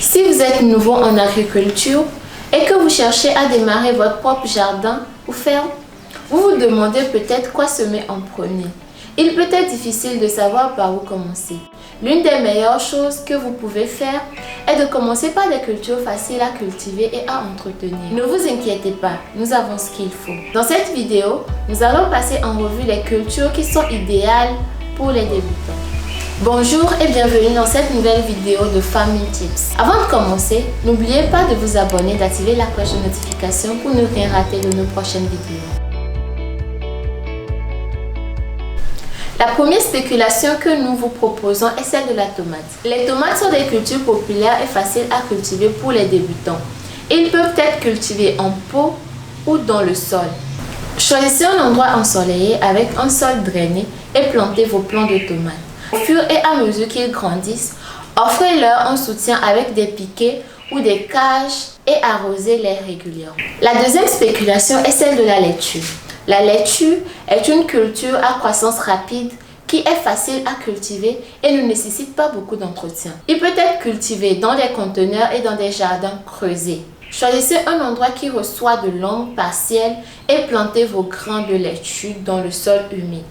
Si vous êtes nouveau en agriculture et que vous cherchez à démarrer votre propre jardin ou ferme, vous vous demandez peut-être quoi semer en premier. Il peut être difficile de savoir par où commencer. L'une des meilleures choses que vous pouvez faire est de commencer par des cultures faciles à cultiver et à entretenir. Ne vous inquiétez pas, nous avons ce qu'il faut. Dans cette vidéo, nous allons passer en revue les cultures qui sont idéales pour les débutants. Bonjour et bienvenue dans cette nouvelle vidéo de Farming Tips. Avant de commencer, n'oubliez pas de vous abonner et d'activer la cloche de notification pour ne rien rater de nos prochaines vidéos. La première spéculation que nous vous proposons est celle de la tomate. Les tomates sont des cultures populaires et faciles à cultiver pour les débutants. Ils peuvent être cultivés en pot ou dans le sol. Choisissez un endroit ensoleillé avec un sol drainé et plantez vos plants de tomates. Au fur et à mesure qu'ils grandissent, offrez-leur un soutien avec des piquets ou des cages et arrosez-les régulièrement. La deuxième spéculation est celle de la laitue. La laitue est une culture à croissance rapide qui est facile à cultiver et ne nécessite pas beaucoup d'entretien. Il peut être cultivé dans des conteneurs et dans des jardins creusés. Choisissez un endroit qui reçoit de l'ombre partielle et plantez vos grains de laitue dans le sol humide.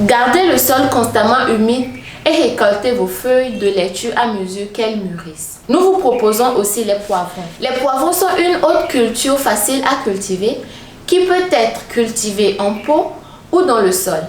Gardez le sol constamment humide et récoltez vos feuilles de laitue à mesure qu'elles mûrissent. Nous vous proposons aussi les poivrons. Les poivrons sont une autre culture facile à cultiver qui peut être cultivée en pot ou dans le sol.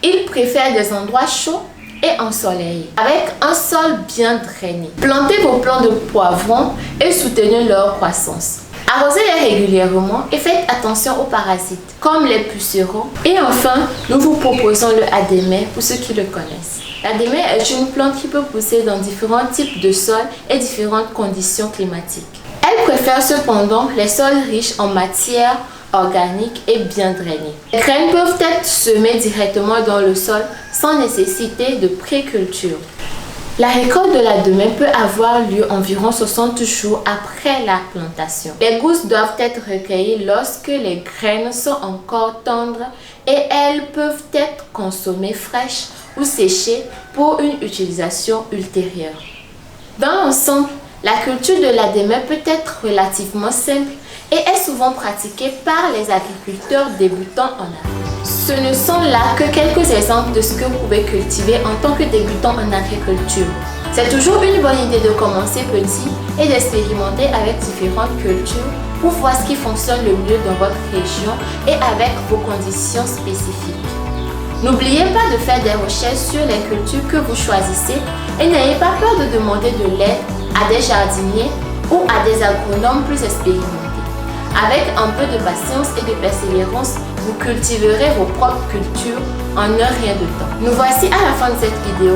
Ils préfèrent des endroits chauds et ensoleillés, avec un sol bien drainé. Plantez vos plants de poivrons et soutenez leur croissance. Arrosez-les régulièrement et faites attention aux parasites, comme les pucerons. Et enfin, nous vous proposons le adémé pour ceux qui le connaissent. L'adémé est une plante qui peut pousser dans différents types de sols et différentes conditions climatiques. Elle préfère cependant les sols riches en matière organique et bien drainés. Les graines peuvent être semées directement dans le sol sans nécessité de préculture. La récolte de l'adémé peut avoir lieu environ 60 jours après la plantation. Les gousses doivent être recueillies lorsque les graines sont encore tendres et elles peuvent être consommées fraîches ou séchées pour une utilisation ultérieure. Dans l'ensemble, la culture de l'adémé peut être relativement simple et est souvent pratiquée par les agriculteurs débutants en Afrique. Ce ne sont là que quelques exemples de ce que vous pouvez cultiver en tant que débutant en agriculture. C'est toujours une bonne idée de commencer petit et d'expérimenter avec différentes cultures pour voir ce qui fonctionne le mieux dans votre région et avec vos conditions spécifiques. N'oubliez pas de faire des recherches sur les cultures que vous choisissez et n'ayez pas peur de demander de l'aide à des jardiniers ou à des agronomes plus expérimentés. Avec un peu de patience et de persévérance, vous cultiverez vos propres cultures en un rien de temps. Nous voici à la fin de cette vidéo.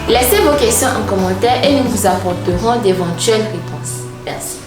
Laissez vos questions en commentaire et nous vous apporterons d'éventuelles réponses. Merci.